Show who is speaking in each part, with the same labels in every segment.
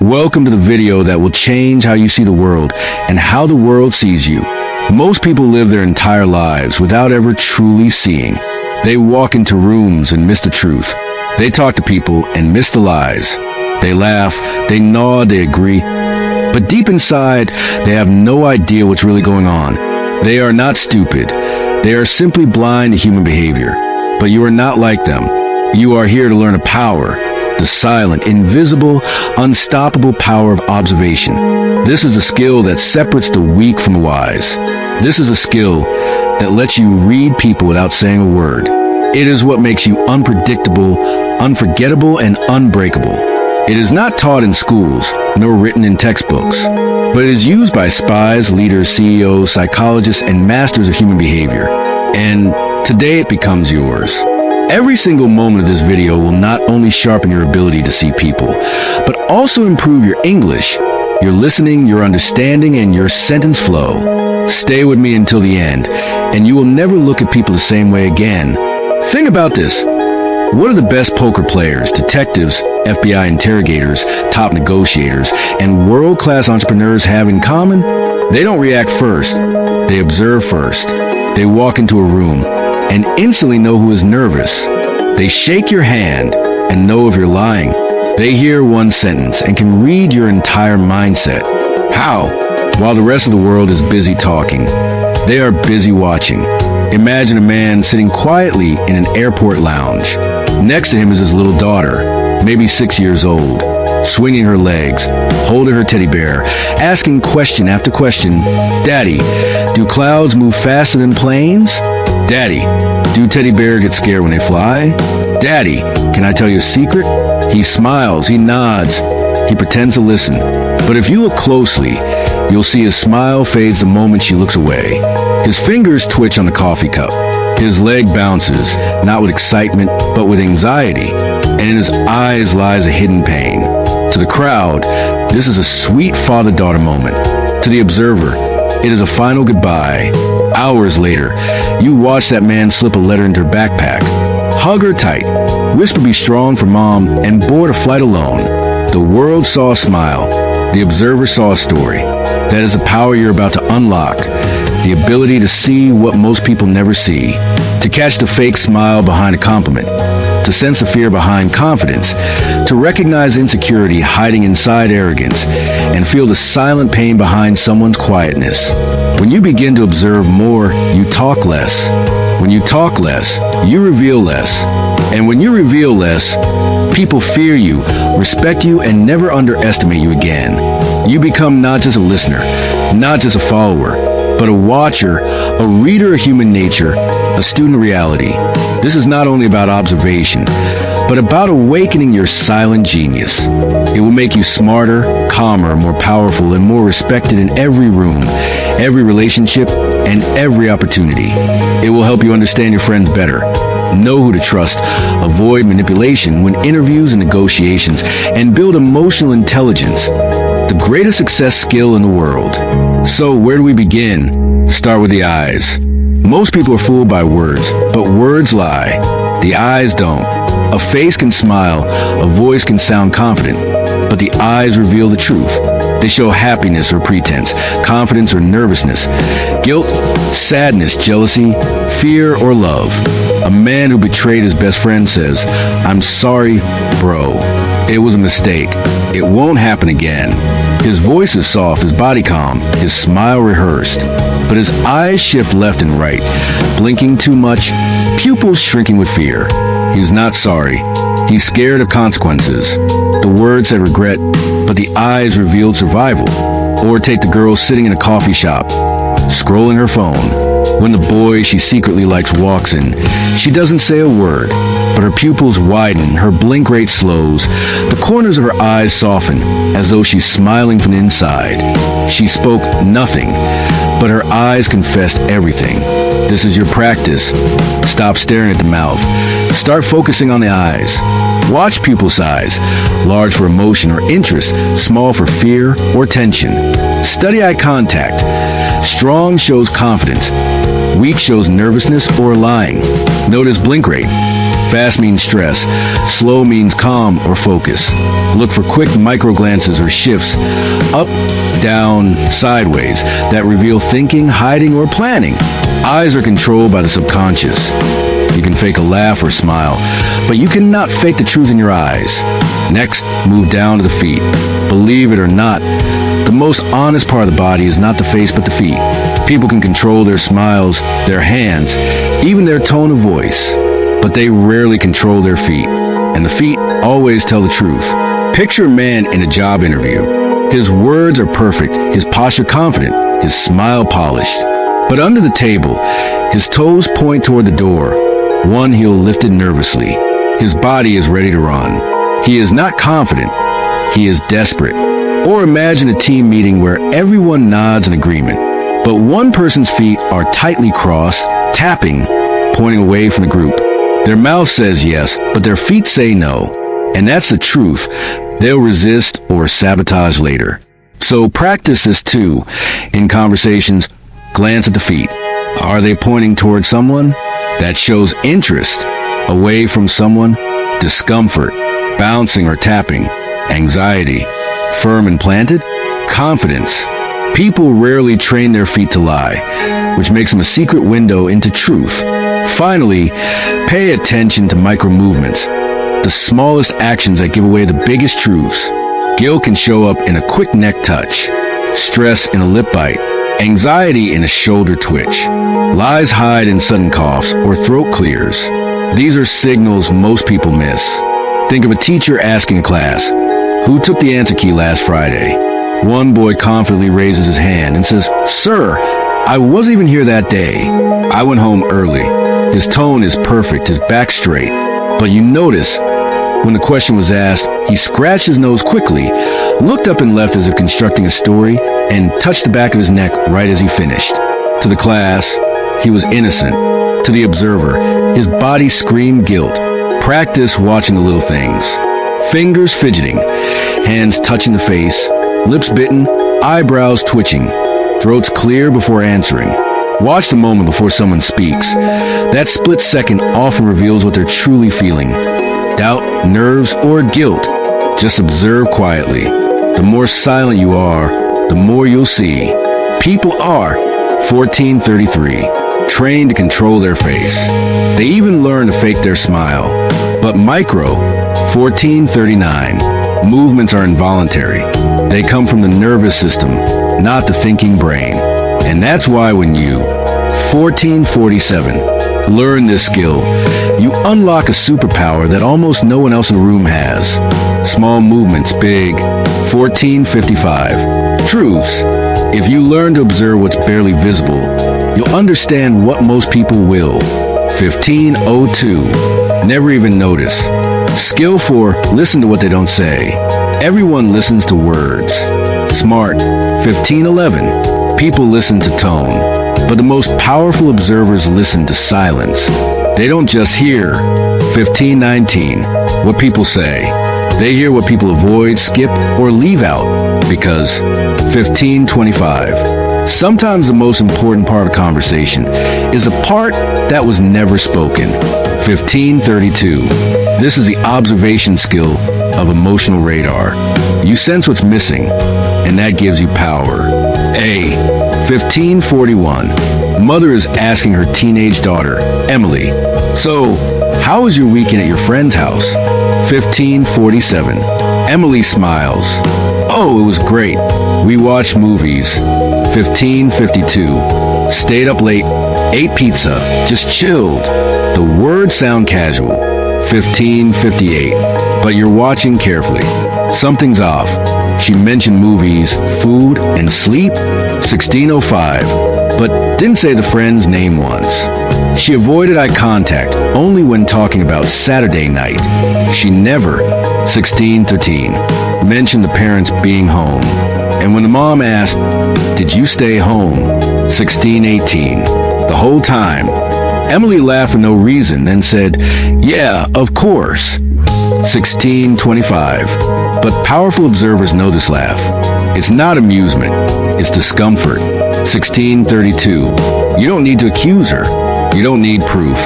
Speaker 1: Welcome to the video that will change how you see the world and how the world sees you. Most people live their entire lives without ever truly seeing. They walk into rooms and miss the truth. They talk to people and miss the lies. They laugh, they nod, they agree. But deep inside, they have no idea what's really going on. They are not stupid. They are simply blind to human behavior. But you are not like them. You are here to learn a power, the silent, invisible, unstoppable power of observation. This is a skill that separates the weak from the wise. This is a skill that lets you read people without saying a word. It is what makes you unpredictable, unforgettable, and unbreakable. It is not taught in schools, nor written in textbooks, but it is used by spies, leaders, CEOs, psychologists, and masters of human behavior. And today it becomes yours. Every single moment of this video will not only sharpen your ability to see people, but also improve your English, your listening, your understanding, and your sentence flow. Stay with me until the end, and you will never look at people the same way again. Think about this. What do the best poker players, detectives, FBI interrogators, top negotiators, and world-class entrepreneurs have in common? They don't react first. They observe first. They walk into a room and instantly know who is nervous. They shake your hand and know if you're lying. They hear one sentence and can read your entire mindset. How? While the rest of the world is busy talking, they are busy watching. Imagine a man sitting quietly in an airport lounge. Next to him is his little daughter, maybe 6 years old, swinging her legs, holding her teddy bear, asking question after question. Daddy, do clouds move faster than planes? Daddy, do teddy bears get scared when they fly? Daddy, can I tell you a secret? He smiles, he nods, he pretends to listen. But if you look closely, you'll see his smile fades the moment she looks away. His fingers twitch on the coffee cup. His leg bounces, not with excitement, but with anxiety. And in his eyes lies a hidden pain. To the crowd, this is a sweet father-daughter moment. To the observer, it is a final goodbye. Hours later, you watch that man slip a letter into her backpack. Hug her tight, whisper be strong for mom, and board a flight alone. The world saw a smile. The observer saw a story. That is the power you're about to unlock. The ability to see what most people never see. To catch the fake smile behind a compliment. To sense the fear behind confidence. To recognize insecurity hiding inside arrogance. And feel the silent pain behind someone's quietness. When you begin to observe more, you talk less. When you talk less, you reveal less. And when you reveal less, people fear you, respect you, and never underestimate you again. You become not just a listener, not just a follower, but a watcher, a reader of human nature, a student of reality. This is not only about observation, but about awakening your silent genius. It will make you smarter, calmer, more powerful, and more respected in every room, every relationship, and every opportunity. It will help you understand your friends better, know who to trust, avoid manipulation when interviews and negotiations, and build emotional intelligence, the greatest success skill in the world. So where do we begin? Start with the eyes. Most people are fooled by words, but words lie. The eyes don't. A face can smile, a voice can sound confident, but the eyes reveal the truth. They show happiness or pretense, confidence or nervousness, guilt, sadness, jealousy, fear, or love. A man who betrayed his best friend says, "I'm sorry, bro. It was a mistake. It won't happen again." His voice is soft, his body calm, his smile rehearsed. But his eyes shift left and right, blinking too much, pupils shrinking with fear. He's not sorry. He's scared of consequences. The words said regret, but the eyes revealed survival. Or take the girl sitting in a coffee shop, scrolling her phone. When the boy she secretly likes walks in, she doesn't say a word, but her pupils widen, her blink rate slows. The corners of her eyes soften, as though she's smiling from the inside. She spoke nothing, but her eyes confessed everything. This is your practice. Stop staring at the mouth. Start focusing on the eyes. Watch pupil size, large for emotion or interest, small for fear or tension. Study eye contact. Strong shows confidence. Weak shows nervousness or lying. Notice blink rate. Fast means stress. Slow means calm or focus. Look for quick micro glances or shifts up, down, sideways that reveal thinking, hiding, or planning. Eyes are controlled by the subconscious. You can fake a laugh or smile, but you cannot fake the truth in your eyes. Next, move down to the feet. Believe it or not, the most honest part of the body is not the face but the feet. People can control their smiles, their hands, even their tone of voice, but they rarely control their feet. And the feet always tell the truth. Picture a man in a job interview. His words are perfect, his posture confident, his smile polished. But under the table, his toes point toward the door, one heel lifted nervously. His body is ready to run. He is not confident, he is desperate. Or imagine a team meeting where everyone nods in agreement, but one person's feet are tightly crossed, tapping, pointing away from the group. Their mouth says yes, but their feet say no. And that's the truth. They'll resist or sabotage later. So practice this too. In conversations, glance at the feet. Are they pointing towards someone? That shows interest. Away from someone? Discomfort. Bouncing or tapping. Anxiety. Firm and planted? Confidence. People rarely train their feet to lie, which makes them a secret window into truth. Finally, pay attention to micro movements, the smallest actions that give away the biggest truths. Guilt can show up in a quick neck touch, stress in a lip bite, anxiety in a shoulder twitch. Lies hide in sudden coughs or throat clears. These are signals most people miss. Think of a teacher asking a class, "Who took the answer key last Friday?" One boy confidently raises his hand and says, "Sir, I wasn't even here that day. I went home early." His tone is perfect, his back straight. But you notice, when the question was asked, he scratched his nose quickly, looked up and left as if constructing a story, and touched the back of his neck right as he finished. To the class, he was innocent. To the observer, his body screamed guilt. Practice watching the little things. Fingers fidgeting, hands touching the face, lips bitten, eyebrows twitching, throats clear before answering. Watch the moment before someone speaks. That split second often reveals what they're truly feeling. Doubt, nerves, or guilt. Just observe quietly. The more silent you are, the more you'll see. People are 1433, trained to control their face. They even learn to fake their smile. But micro 1439, movements are involuntary. They come from the nervous system, not the thinking brain. And that's why when you, 1447, learn this skill, you unlock a superpower that almost no one else in the room has. Small movements, big, 1455. Truths. If you learn to observe what's barely visible, you'll understand what most people will. 1502. Never even notice. Skill 4. Listen to what they don't say. Everyone listens to words. Smart. 1511. People listen to tone, but the most powerful observers listen to silence. They don't just hear, 1519, what people say. They hear what people avoid, skip, or leave out, because 1525. Sometimes the most important part of a conversation is a part that was never spoken. 1532. This is the observation skill of emotional radar. You sense what's missing, and that gives you power. A. 1541. Mother is asking her teenage daughter, Emily, "So, how was your weekend at your friend's house?" 1547. Emily smiles. "Oh, it was great. We watched movies." 1552. Stayed up late, ate pizza, just chilled. The words sound casual. 1558. But you're watching carefully. Something's off. She mentioned movies, food, and sleep. 1605. But didn't say the friend's name once. She avoided eye contact only when talking about Saturday night. She never, 1613, mentioned the parents being home. And when the mom asked, "Did you stay home?" 1618. The whole time, Emily laughed for no reason, then said, "Yeah, of course." 1625. But powerful observers know this laugh. It's not amusement, it's discomfort. 1632. You don't need to accuse her. You don't need proof.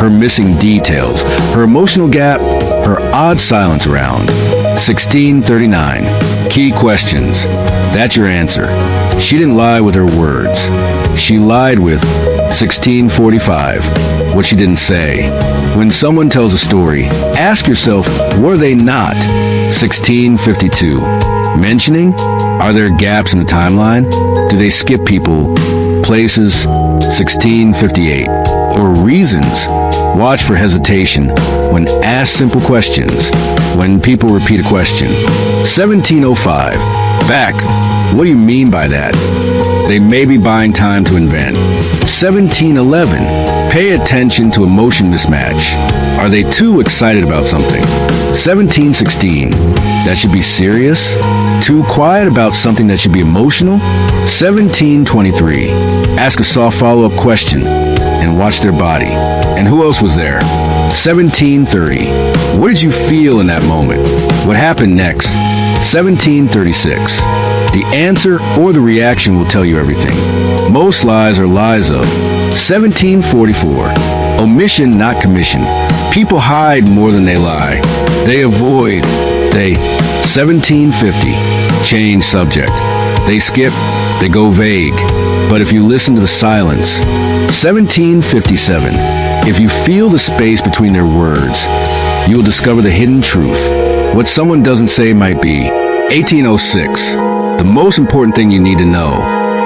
Speaker 1: Her missing details, her emotional gap, her odd silence around. 1639. Key questions. That's your answer. She didn't lie with her words. She lied with 1645. What she didn't say. When someone tells a story, ask yourself, were they not? 1652. Mentioning? Are there gaps in the timeline? Do they skip people, places? 1658. Or reasons? Watch for hesitation when asked simple questions, when people repeat a question. 1705. Back. What do you mean by that? They may be buying time to invent. 1711. Pay attention to emotion mismatch. Are they too excited about something? 1716. That should be serious? Too quiet about something that should be emotional? 1723. Ask a soft follow-up question and watch their body. And who else was there? 1730. What did you feel in that moment? What happened next? 1736. The answer or the reaction will tell you everything. Most lies are lies of. 1744. Omission, not commission. People hide more than they lie. They avoid. They. 1750. Change subject. They skip. They go vague. But if you listen to the silence. 1757. If you feel the space between their words, you will discover the hidden truth. What someone doesn't say might be. 1806. The most important thing you need to know.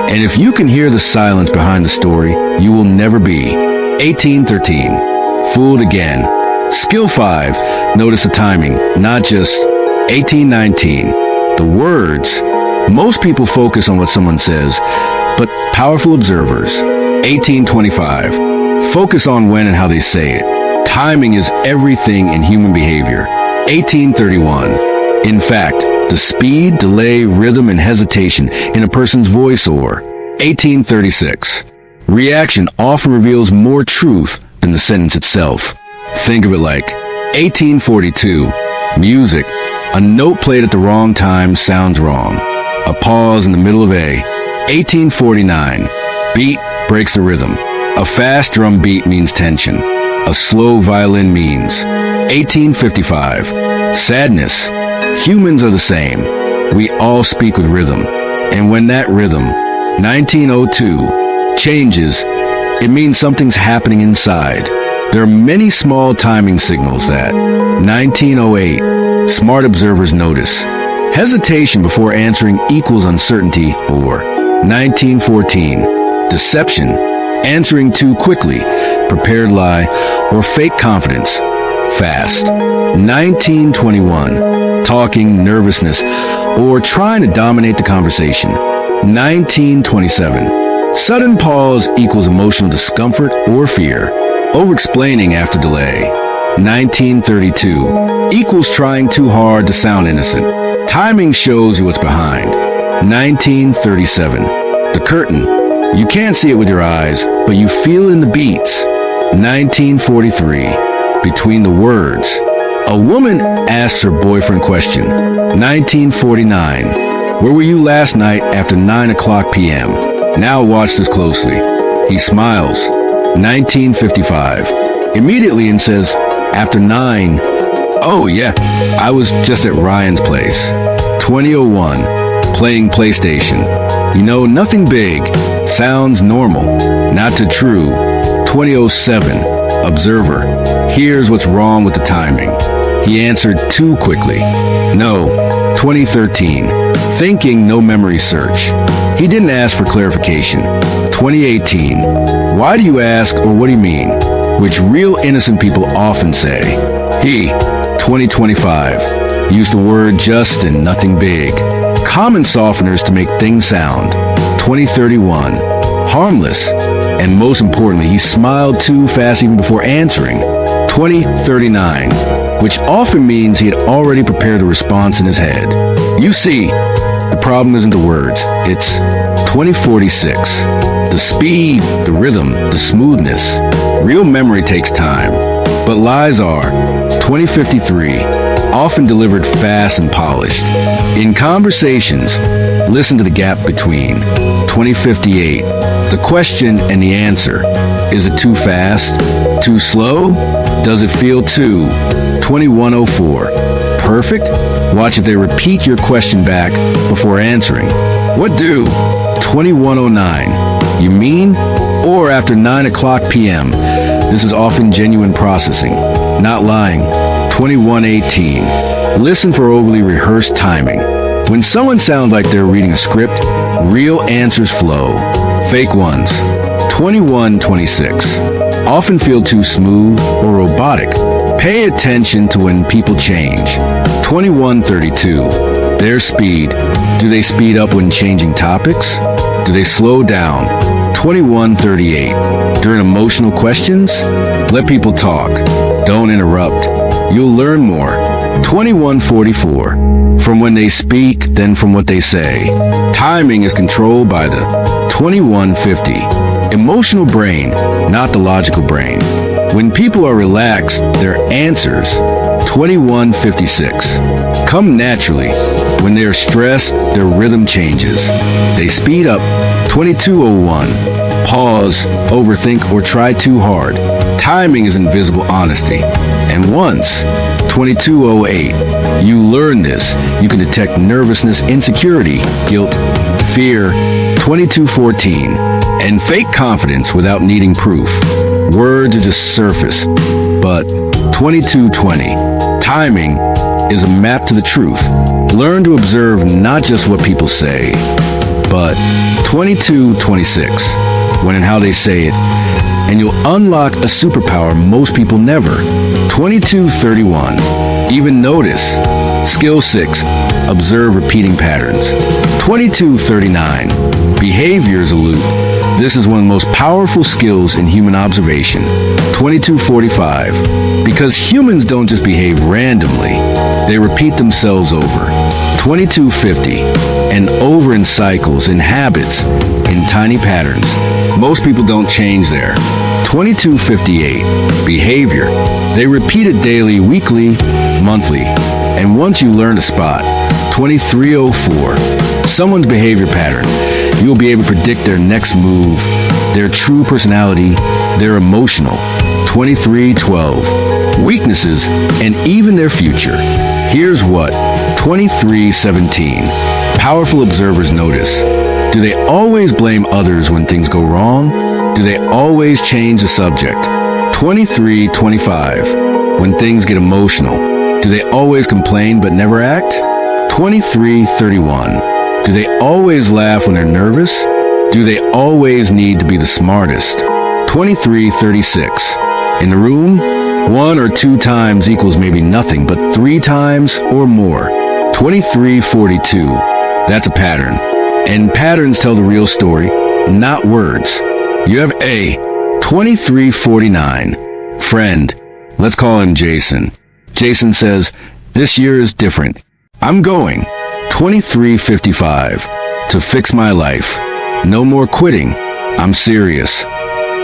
Speaker 1: And if you can hear the silence behind the story, you will never be. 1813. Fooled again. Skill 5. Notice the timing, not just 1819. The words. Most people focus on what someone says, but powerful observers. 1825. Focus on when and how they say it. Timing is everything in human behavior. 1831. In fact, the speed, delay, rhythm, and hesitation in a person's voice or 1836. Reaction often reveals more truth than the sentence itself. Think of it like 1842. Music. A note played at the wrong time sounds wrong. A pause in the middle of A. 1849. Beat breaks the rhythm. A fast drum beat means tension. A slow violin means. 1855. Sadness. Humans are the same. We all speak with rhythm. And when that rhythm, 1902, changes, it means something's happening inside. There are many small timing signals that 1908, smart observers notice. Hesitation before answering equals uncertainty, or 1914, deception, answering too quickly, prepared lie, or fake confidence, fast. 1921, talking, nervousness, or trying to dominate the conversation. 1927, sudden pause equals emotional discomfort or fear, over-explaining after delay. 1932, equals trying too hard to sound innocent. Timing shows you what's behind. 1937, the curtain. You can't see it with your eyes, but you feel it in the beats. 1943, between the words. A woman asks her boyfriend question. 1949, where were you last night after 9 o'clock p.m.? Now watch this closely. He smiles. 1955, immediately and says, after 9, oh yeah, I was just at Ryan's place. 2001, playing PlayStation. You know, nothing big, sounds normal, not too true. 2007, observer. Here's what's wrong with the timing. He answered too quickly. No. 2013, thinking, no memory search. He didn't ask for clarification. 2018, why do you ask or what do you mean? Which real innocent people often say. He, 2025, used the word just and nothing big. Common softeners to make things sound. 2031, harmless. And most importantly, he smiled too fast even before answering. 2039, which often means he had already prepared a response in his head. You see, the problem isn't the words, it's 2046. The speed, the rhythm, the smoothness. Real memory takes time, but lies are 2053, often delivered fast and polished. In conversations, Listen to the gap between. 2058. The question and the answer. Is it too fast? Too slow? Does it feel too? 2104. Perfect? Watch if they repeat your question back before answering. What do? 2109. You mean? Or after 9 o'clock p.m. This is often genuine processing, not lying. 2118. Listen for overly rehearsed timing. When someone sounds like they're reading a script, real answers flow. Fake ones. 2126. Often feel too smooth or robotic. Pay attention to when people change. 2132. Their speed. Do they speed up when changing topics? Do they slow down? 2138. During emotional questions, let people talk. Don't interrupt. You'll learn more. 2144. From when they speak, then from what they say. Timing is controlled by the 2150. Emotional brain, not the logical brain. When people are relaxed, their answers. 2156. Come naturally. When they are stressed, their rhythm changes. They speed up. 2201. Pause, overthink, or try too hard. Timing is invisible honesty. And once, 2208. You learn this. You can detect nervousness, insecurity, guilt, fear. 2214. And fake confidence without needing proof. Words are just surface. But 2220. Timing is a map to the truth. Learn to observe not just what people say, but 2226. When and how they say it. And you'll unlock a superpower most people never. 2231. Even notice. Skill 6. Observe repeating patterns. 2239. Behavior is a loop. This is one of the most powerful skills in human observation. 2245. Because humans don't just behave randomly, they repeat themselves over. 2250. And over in cycles, in habits, in tiny patterns. Most people don't change there. 2258. Behavior. They repeat it daily, weekly, monthly. And once you learn to spot. 2304. Someone's behavior pattern. You'll be able to predict their next move, their true personality, their emotional. 2312. Weaknesses and even their future. Here's what. 2317. Powerful observers notice. Do they always blame others when things go wrong? Do they always change the subject? 2325. When things get emotional, do they always complain but never act? 2331. Do they always laugh when they're nervous? Do they always need to be the smartest? 2336. In the room, 1 or 2 times equals maybe nothing, but 3 times or more. 2342. That's a pattern. And patterns tell the real story, not words. You have A. 2349. Friend. Let's call him Jason. Jason says, this year is different. I'm going. 2355. To fix my life. No more quitting. I'm serious.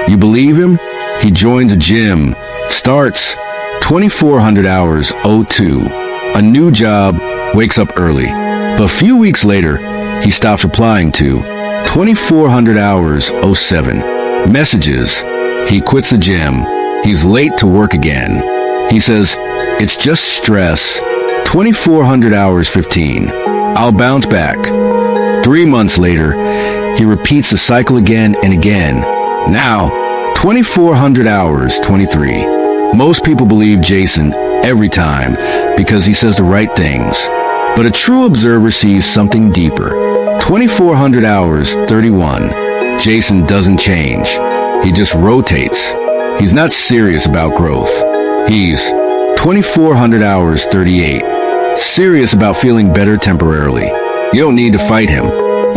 Speaker 1: You believe him? He joins a gym. Starts 2400 hours 02. A new job. Wakes up early. But a few weeks later, he stops replying to 2400 hours 07. Messages. He quits the gym. He's late to work again. He says, it's just stress. 2400 hours 15. I'll bounce back. 3 months later, he repeats the cycle again and again. Now, 2400 hours 23. Most people believe Jason every time because he says the right things. But a true observer sees something deeper. 2400 hours 31. Jason doesn't change. He just rotates. He's not serious about growth. He's 2400 hours 38. Serious about feeling better temporarily. You don't need to fight him.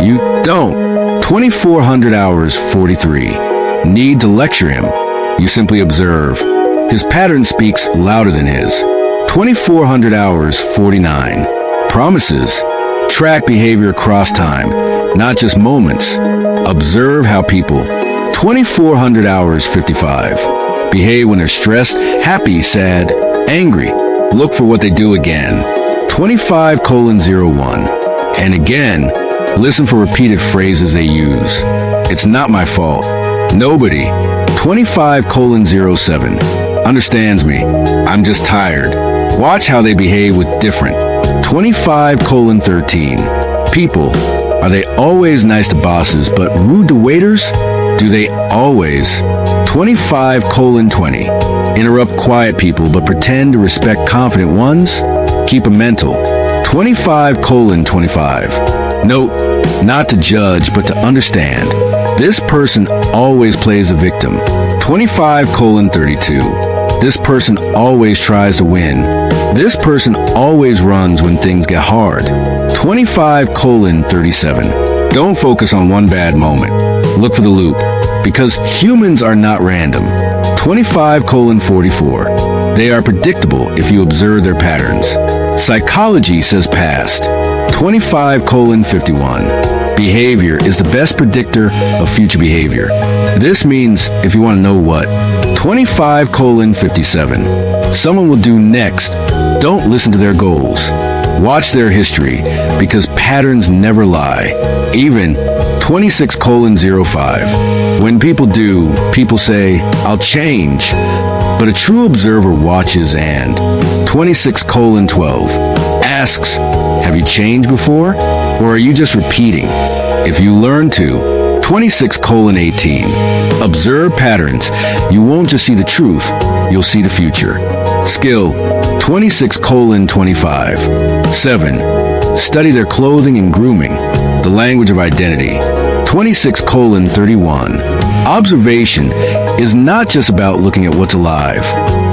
Speaker 1: You don't. 2400 hours 43. Need to lecture him. You simply observe. His pattern speaks louder than his. 2400 hours 49. Promises. Track behavior across time, not just moments. Observe how people. 2400 hours 55. Behave when they're stressed, happy, sad, angry. Look for what they do again. 25:01. And again. Listen for repeated phrases they use. It's not my fault. Nobody, 25:07, understands me. I'm just tired. Watch how they behave with different. 25:13. People, are they always nice to bosses but rude to waiters? Do they always? 25:20. Interrupt quiet people but pretend to respect confident ones? Keep a mental. 25:25. Note, not to judge but to understand. This person always plays a victim. 25:32. This person always tries to win. This person always runs when things get hard. 25:37. Don't focus on one bad moment. Look for the loop, because humans are not random. 25:44. They are predictable if you observe their patterns. Psychology says past. 25:51. Behavior is the best predictor of future behavior. This means, if you want to know what, 25:57. Someone will do next. Don't listen to their goals. Watch their history, because patterns never lie. Even 26:05. When people do, people say, I'll change. But a true observer watches and 26:12 asks, have you changed before? Or are you just repeating? If you learn to, 26:18. Observe patterns. You won't just see the truth, you'll see the future. Skill, 26:25. 7. Study their clothing and grooming, the language of identity. 26:31. Observation is not just about looking at what's alive.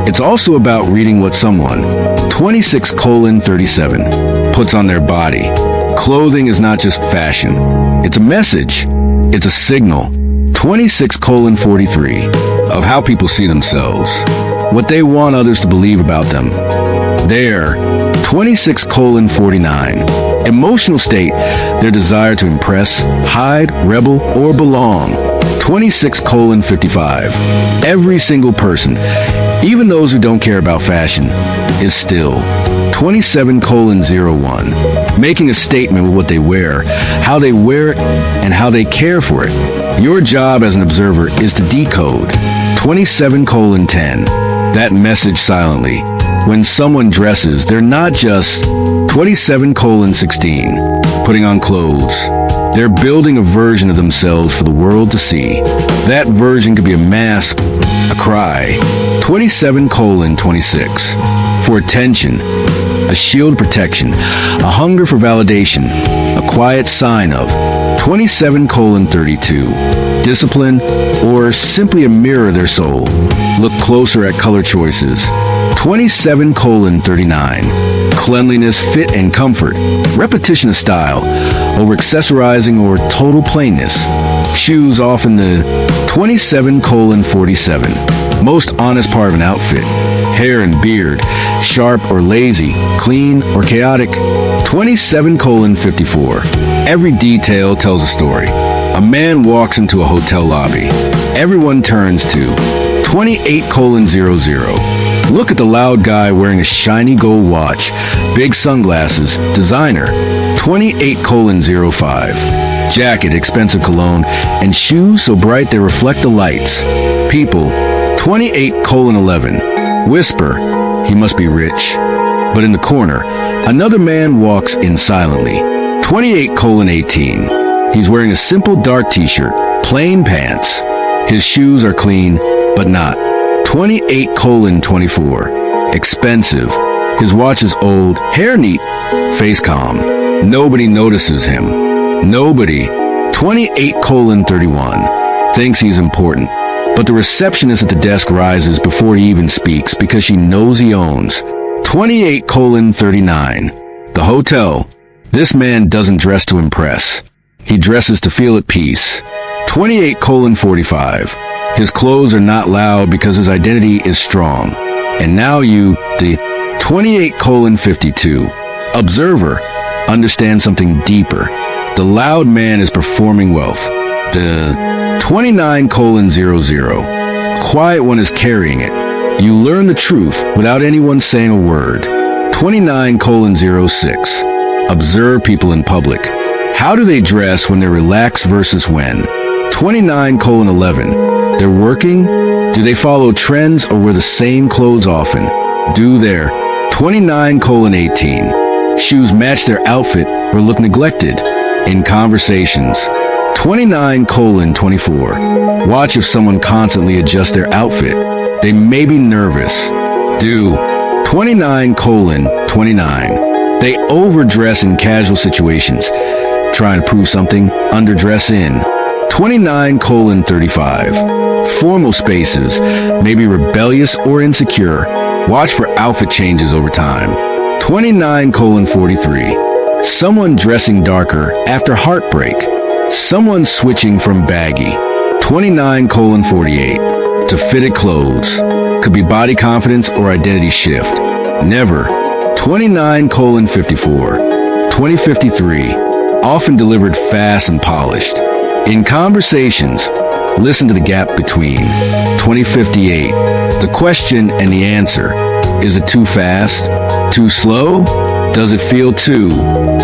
Speaker 1: It's also about reading what someone, 26:37, puts on their body. Clothing is not just fashion. It's a message. It's a signal. 26:43 of how people see themselves, what they want others to believe about them. There, 26:49. Emotional state, their desire to impress, hide, rebel, or belong. 26:55. Every single person, even those who don't care about fashion, is still. 27:01. Making a statement with what they wear, how they wear it, and how they care for it. Your job as an observer is to decode. 27:10. That message silently. When someone dresses, they're not just 27:16, putting on clothes. They're building a version of themselves for the world to see. That version could be a mask, a cry. 27:26. For attention, a shield protection, a hunger for validation, a quiet sign of. 27:32. Discipline, or simply a mirror of their soul. Look closer at color choices. 27:39. Cleanliness, fit, and comfort. Repetition of style, over accessorizing or total plainness. Shoes often the 27:47. Most honest part of an outfit. Hair and beard, sharp or lazy, clean or chaotic. 27:54. Every detail tells a story. A man walks into a hotel lobby. Everyone turns to 28:00. Look at the loud guy wearing a shiny gold watch, big sunglasses, designer. 28:05. Jacket, expensive cologne, and shoes so bright they reflect the lights. People. 28:11. Whisper, he must be rich. But in the corner, another man walks in silently. 28:18. He's wearing a simple dark t-shirt, plain pants. His shoes are clean, but not. 28:24. Expensive. His watch is old, hair neat, face calm. Nobody notices him. Nobody. 28:31. Thinks he's important. But the receptionist at the desk rises before he even speaks because she knows he owns. 28:39. The hotel. This man doesn't dress to impress. He dresses to feel at peace. 28:45. His clothes are not loud because his identity is strong. And now you, the 28:52. Observer, understand something deeper. The loud man is performing wealth. The 29:00. Quiet one is carrying it. You learn the truth without anyone saying a word. 29:06. Observe people in public. How do they dress when they're relaxed versus when? 29:11. They're working? Do they follow trends or wear the same clothes often? Do their 29:18. Shoes match their outfit or look neglected? In conversations. 29:24. Watch if someone constantly adjusts their outfit. They may be nervous. Do 29:29. They overdress in casual situations. Trying to prove something, underdress in. 29:35. Formal spaces may be rebellious or insecure. Watch for outfit changes over time. 29:43. Someone dressing darker after heartbreak. Someone switching from baggy. 29:48. To fitted clothes. Could be body confidence or identity shift. Never. 29:54. 2053. Often delivered fast and polished. In conversations, listen to the gap between. 2058. The question and the answer. Is it too fast? Too slow? Does it feel too?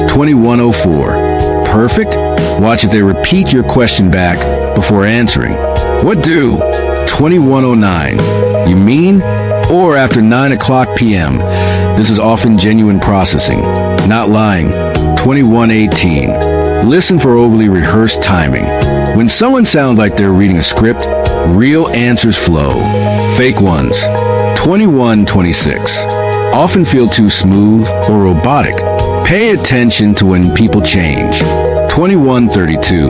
Speaker 1: 2104. Perfect? Watch if they repeat your question back before answering. What do? 2109. You mean? Or after 9 o'clock p.m. This is often genuine processing, not lying. 2118. Listen for overly rehearsed timing. When someone sounds like they're reading a script, real answers flow. Fake ones. 2126. Often feel too smooth or robotic. Pay attention to when people change. 2132.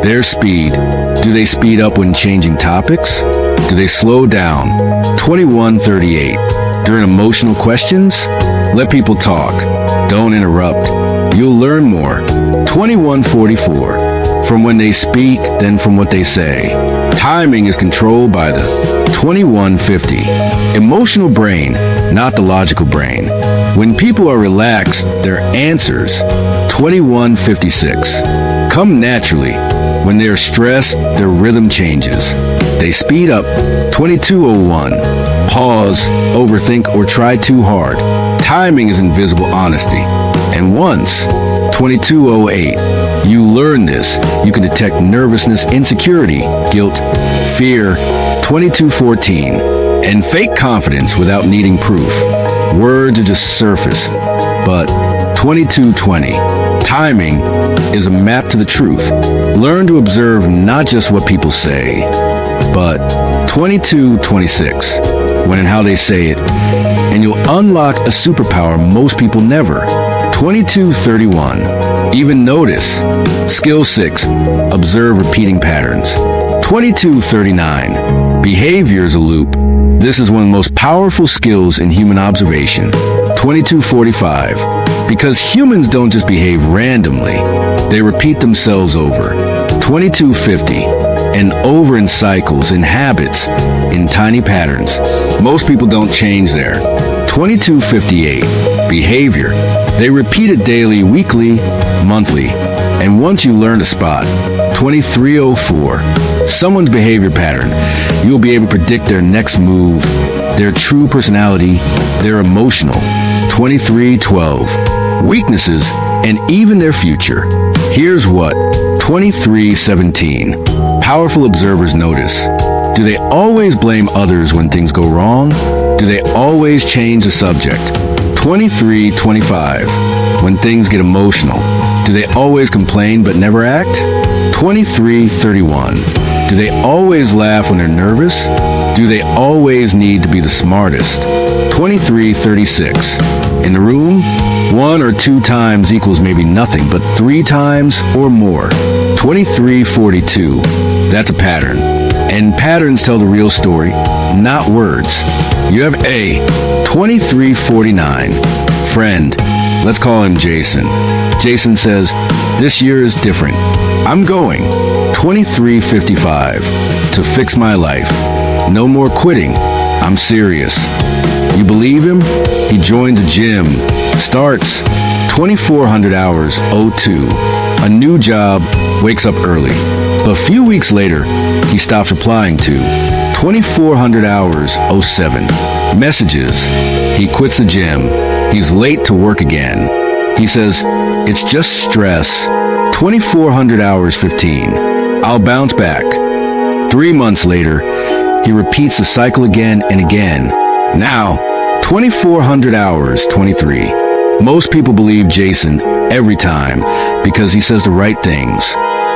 Speaker 1: Their speed. Do they speed up when changing topics? Do they slow down? 2138. During emotional questions, let people talk. Don't interrupt. You'll learn more. 2144. From when they speak, then from what they say. Timing is controlled by the 2150. Emotional brain, not the logical brain. When people are relaxed, their answers. 2156. Come naturally. When they're stressed, their rhythm changes. They speed up. 2201. Pause, overthink, or try too hard. Timing is invisible honesty. And once, 2208. You learn this. You can detect nervousness, insecurity, guilt, fear. 2214. And fake confidence without needing proof. Words are just surface. But 2220. Timing is a map to the truth. Learn to observe not just what people say, but 2226. When and how they say it. And you'll unlock a superpower most people never. 2231. Even notice. Skill 6. Observe repeating patterns. 2239. Behavior is a loop. This is one of the most powerful skills in human observation. 2245. Because humans don't just behave randomly, they repeat themselves over. 2250. And over in cycles, in habits, in tiny patterns. Most people don't change there. 2258. Behavior. They repeat it daily, weekly, monthly. And once you learn to spot. 2304. Someone's behavior pattern. You'll be able to predict their next move, their true personality, their emotional. 2312. Weaknesses, and even their future. Here's what. 2317. Powerful observers notice. Do they always blame others when things go wrong? Do they always change the subject? 2325. When things get emotional. Do they always complain but never act? 2331. Do they always laugh when they're nervous? Do they always need to be the smartest? 2336. In the room, 1 or 2 times equals maybe nothing, but 3 times or more. 2342. That's a pattern. And patterns tell the real story, not words. You have A. 2349. Friend. Let's call him Jason. Jason says, this year is different. I'm going. 2355. To fix my life. No more quitting. I'm serious. You believe him? He joins a gym. Starts 2400 hours 02. A new job. Wakes up early. But a few weeks later, he stops replying to 2400 hours 07. Messages. He quits the gym. He's late to work again. He says, it's just stress. 2400 hours 15. I'll bounce back. 3 months later, he repeats the cycle again and again. Now, 2400 hours 23. Most people believe Jason every time because he says the right things.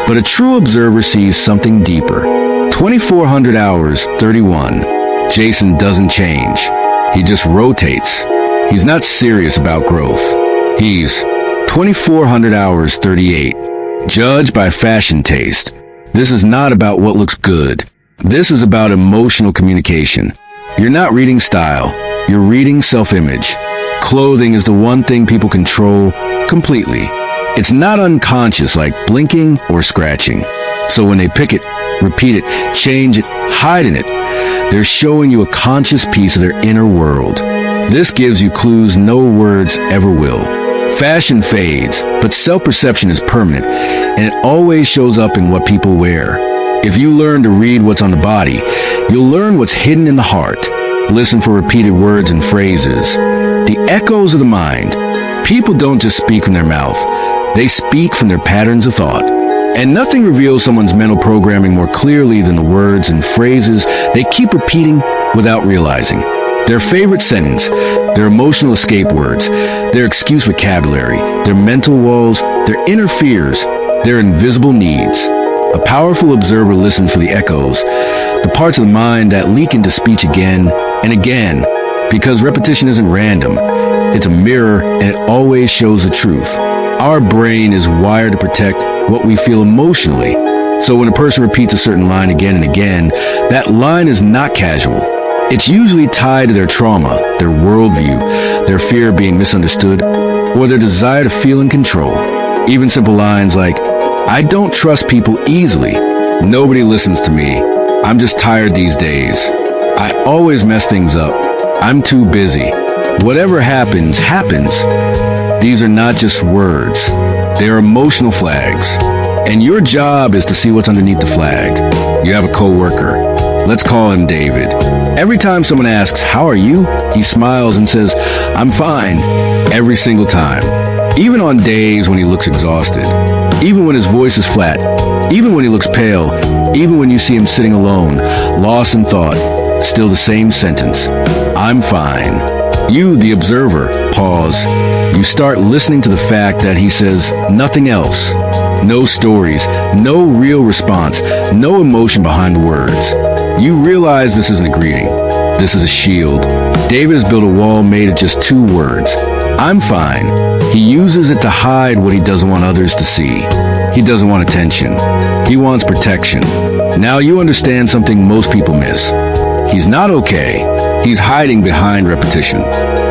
Speaker 1: But a true observer sees something deeper. 2400 hours 31. Jason doesn't change. He just rotates. He's not serious about growth. He's 2400 hours 38. Judged by fashion taste. This is not about what looks good. This is about emotional communication. You're not reading style. You're reading self-image. Clothing is the one thing people control completely. It's not unconscious like blinking or scratching. So when they pick it, repeat it, change it, hide in it, they're showing you a conscious piece of their inner world. This gives you clues no words ever will. Fashion fades, but self-perception is permanent, and it always shows up in what people wear. If you learn to read what's on the body, you'll learn what's hidden in the heart. Listen for repeated words and phrases. The echoes of the mind. People don't just speak from their mouth. They speak from their patterns of thought. And nothing reveals someone's mental programming more clearly than the words and phrases they keep repeating without realizing. Their favorite sentence, their emotional escape words, their excuse vocabulary, their mental walls, their inner fears, their invisible needs. A powerful observer listens for the echoes, the parts of the mind that leak into speech again and again, because repetition isn't random. It's a mirror, and it always shows the truth. Our brain is wired to protect what we feel emotionally. So when a person repeats a certain line again and again, that line is not casual. It's usually tied to their trauma, their worldview, their fear of being misunderstood, or their desire to feel in control. Even simple lines like, "I don't trust people easily. Nobody listens to me. I'm just tired these days. I always mess things up. I'm too busy. Whatever happens, happens." These are not just words. They are emotional flags. And your job is to see what's underneath the flag. You have a coworker. Let's call him David. Every time someone asks, "How are you?" he smiles and says, "I'm fine," every single time. Even on days when he looks exhausted. Even when his voice is flat. Even when he looks pale. Even when you see him sitting alone, lost in thought. Still the same sentence. "I'm fine." You, the observer, pause. You start listening to the fact that he says nothing else. No stories, no real response, no emotion behind the words. You realize this isn't a greeting. This is a shield. David has built a wall made of just 2 words. "I'm fine." He uses it to hide what he doesn't want others to see. He doesn't want attention. He wants protection. Now you understand something most people miss. He's not okay. He's hiding behind repetition.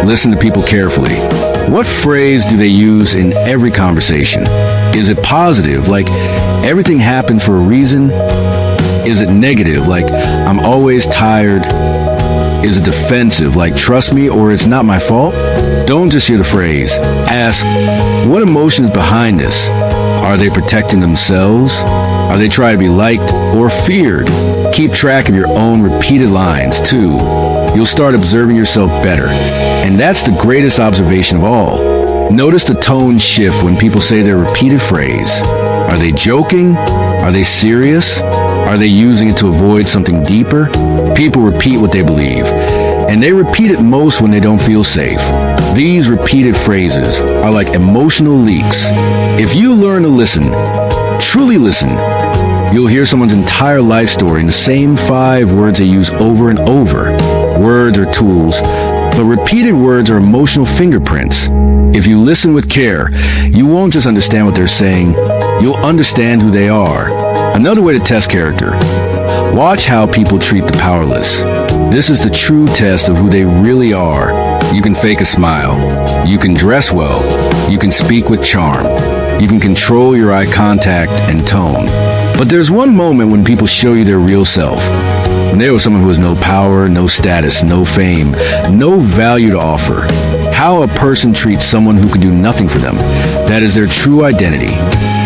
Speaker 1: Listen to people carefully. What phrase do they use in every conversation? Is it positive, like everything happened for a reason? Is it negative, like I'm always tired? Is it defensive, like trust me or it's not my fault? Don't just hear the phrase. Ask, what emotion is behind this? Are they protecting themselves? Are they trying to be liked or feared? Keep track of your own repeated lines, too. You'll start observing yourself better. And that's the greatest observation of all. Notice the tone shift when people say their repeated phrase. Are they joking? Are they serious? Are they using it to avoid something deeper? People repeat what they believe, and they repeat it most when they don't feel safe. These repeated phrases are like emotional leaks. If you learn to listen, truly listen, you'll hear someone's entire life story in the same 5 words they use over and over. Words are tools, but repeated words are emotional fingerprints. If you listen with care, you won't just understand what they're saying, you'll understand who they are. Another way to test character. Watch how people treat the powerless. This is the true test of who they really are. You can fake a smile. You can dress well. You can speak with charm. You can control your eye contact and tone. But there's one moment when people show you their real self. When they were someone who has no power, no status, no fame, no value to offer. How a person treats someone who can do nothing for them. That is their true identity.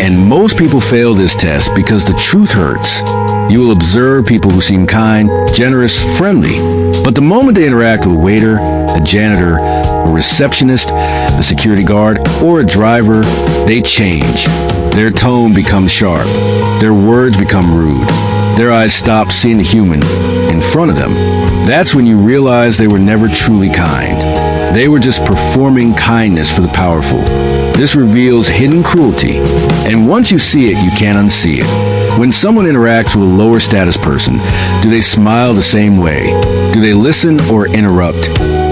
Speaker 1: And most people fail this test because the truth hurts. You will observe people who seem kind, generous, friendly. But the moment they interact with a waiter, a janitor, a receptionist, a security guard, or a driver, they change. Their tone becomes sharp. Their words become rude. Their eyes stop seeing the human in front of them. That's when you realize they were never truly kind. They were just performing kindness for the powerful. This reveals hidden cruelty, and once you see it, you can't unsee it. When someone interacts with a lower status person, do they smile the same way? Do they listen or interrupt?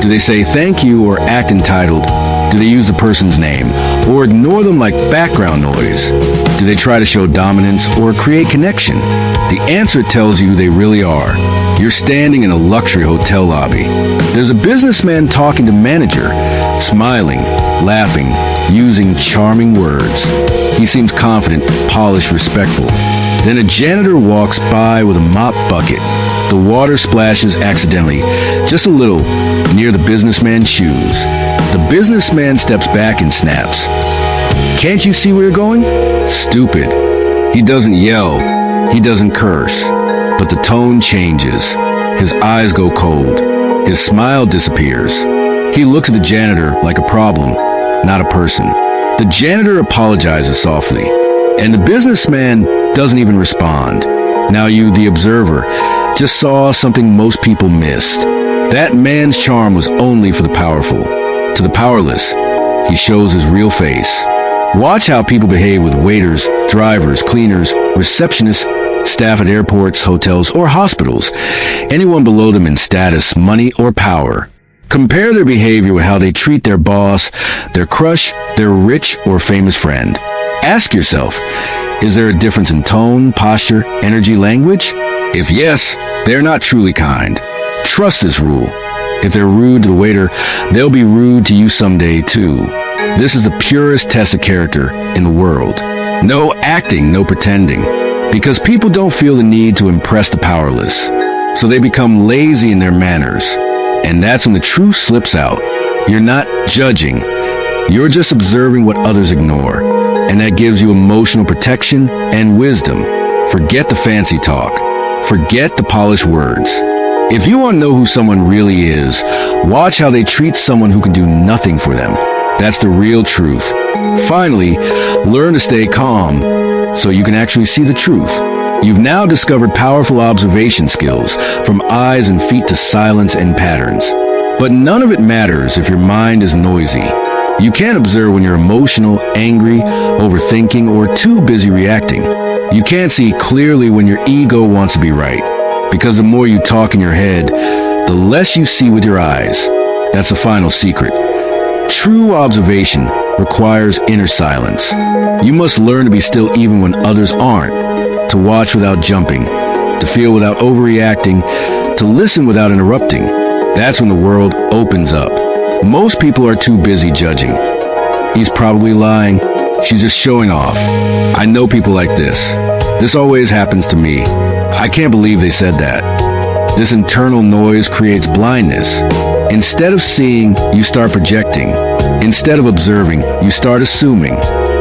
Speaker 1: Do they say thank you or act entitled? Do they use the person's name or ignore them like background noise? Do they try to show dominance or create connection? The answer tells you who they really are. You're standing in a luxury hotel lobby. There's a businessman talking to manager, smiling, laughing, using charming words. He seems confident, polished, respectful. Then a janitor walks by with a mop bucket. The water splashes accidentally, just a little, near the businessman's shoes. The businessman steps back and snaps. Can't you see where you're going? Stupid. He doesn't yell. He doesn't curse. But the tone changes. His eyes go cold. His smile disappears. He looks at the janitor like a problem, not a person. The janitor apologizes softly, and the businessman doesn't even respond. Now you, the observer, just saw something most people missed. That man's charm was only for the powerful. To the powerless, he shows his real face. Watch how people behave with waiters, drivers, cleaners, receptionists, staff at airports, hotels, or hospitals. Anyone below them in status, money, or power. Compare their behavior with how they treat their boss, their crush, their rich or famous friend. Ask yourself, is there a difference in tone, posture, energy, language? If yes, they're not truly kind. Trust this rule. If they're rude to the waiter, they'll be rude to you someday too. This is the purest test of character in the world. No acting, no pretending. Because people don't feel the need to impress the powerless. So they become lazy in their manners. And that's when the truth slips out. You're not judging. You're just observing what others ignore. And that gives you emotional protection and wisdom. Forget the fancy talk. Forget the polished words. If you want to know who someone really is, watch how they treat someone who can do nothing for them. That's the real truth. Finally, learn to stay calm so you can actually see the truth. You've now discovered powerful observation skills, from eyes and feet to silence and patterns. But none of it matters if your mind is noisy. You can't observe when you're emotional, angry, overthinking, or too busy reacting. You can't see clearly when your ego wants to be right. Because the more you talk in your head, the less you see with your eyes. That's the final secret. True observation requires inner silence. You must learn to be still even when others aren't, to watch without jumping, to feel without overreacting, to listen without interrupting. That's when the world opens up. Most people are too busy judging. He's probably lying. She's just showing off. I know people like this. This always happens to me. I can't believe they said that. This internal noise creates blindness. Instead of seeing, you start projecting. Instead of observing, you start assuming.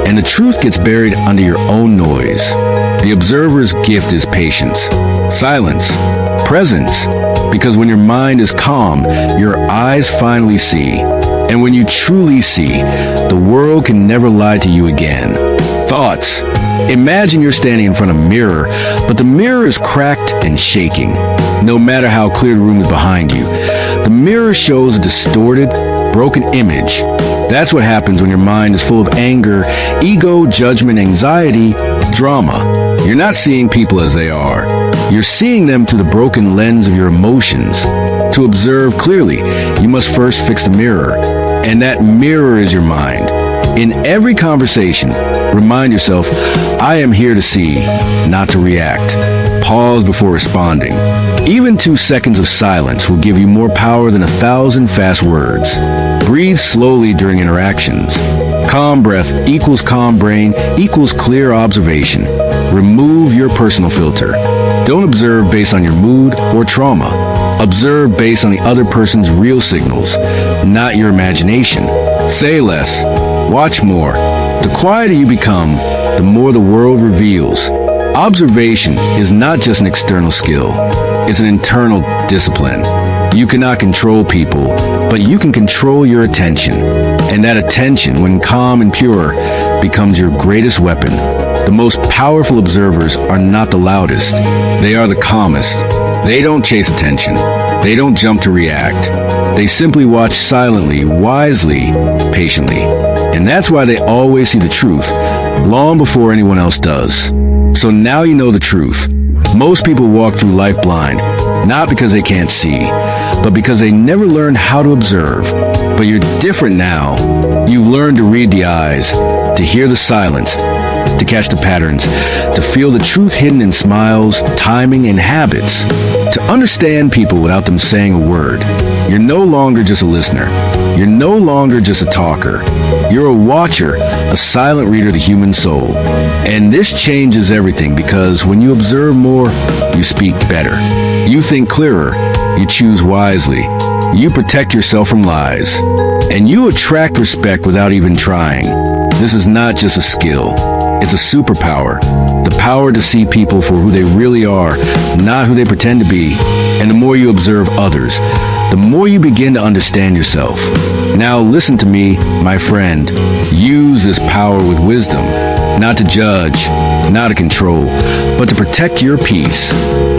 Speaker 1: And the truth gets buried under your own noise. The observer's gift is patience, silence, presence. Because when your mind is calm, your eyes finally see. And when you truly see, the world can never lie to you again. Thoughts. Imagine you're standing in front of a mirror, but the mirror is cracked and shaking. No matter how clear the room is behind you, the mirror shows a distorted, broken image. That's what happens when your mind is full of anger, ego, judgment, anxiety, drama. You're not seeing people as they are. You're seeing them through the broken lens of your emotions. To observe clearly, you must first fix the mirror. And that mirror is your mind. In every conversation, remind yourself, I am here to see, not to react. Pause before responding. Even 2 seconds of silence will give you more power than 1,000 fast words. Breathe slowly during interactions. Calm breath equals calm brain equals clear observation. Remove your personal filter. Don't observe based on your mood or trauma. Observe based on the other person's real signals, not your imagination. Say less. Watch more. The quieter you become, the more the world reveals. Observation is not just an external skill. It's an internal discipline. You cannot control people, but you can control your attention. And that attention, when calm and pure, becomes your greatest weapon. The most powerful observers are not the loudest. They are the calmest. They don't chase attention. They don't jump to react. They simply watch silently, wisely, patiently. And that's why they always see the truth, long before anyone else does. So now you know the truth. Most people walk through life blind, not because they can't see, but because they never learned how to observe. But you're different now. You've learned to read the eyes, to hear the silence, to catch the patterns, to feel the truth hidden in smiles, timing, and habits, to understand people without them saying a word. You're no longer just a listener. You're no longer just a talker. You're a watcher, a silent reader of the human soul. And this changes everything because when you observe more, you speak better. You think clearer. You choose wisely. You protect yourself from lies. And you attract respect without even trying. This is not just a skill. It's a superpower. The power to see people for who they really are, not who they pretend to be. And the more you observe others, the more you begin to understand yourself. Now listen to me, my friend. Use this power with wisdom, not to judge, not to control, but to protect your peace,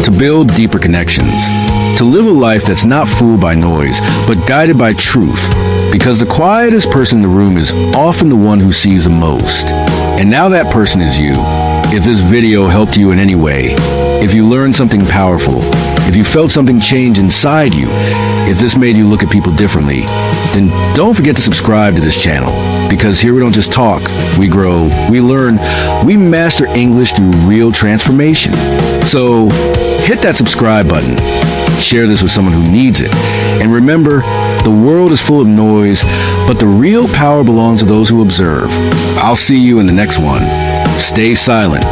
Speaker 1: to build deeper connections, to live a life that's not fooled by noise, but guided by truth. Because the quietest person in the room is often the one who sees the most. And now that person is you. If this video helped you in any way, if you learned something powerful, if you felt something change inside you, if this made you look at people differently, then don't forget to subscribe to this channel. Because here we don't just talk, we grow, we learn, we master English through real transformation. So hit that subscribe button, share this with someone who needs it, and remember, the world is full of noise, but the real power belongs to those who observe. I'll see you in the next one. Stay silent,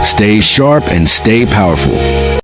Speaker 1: stay sharp, and stay powerful.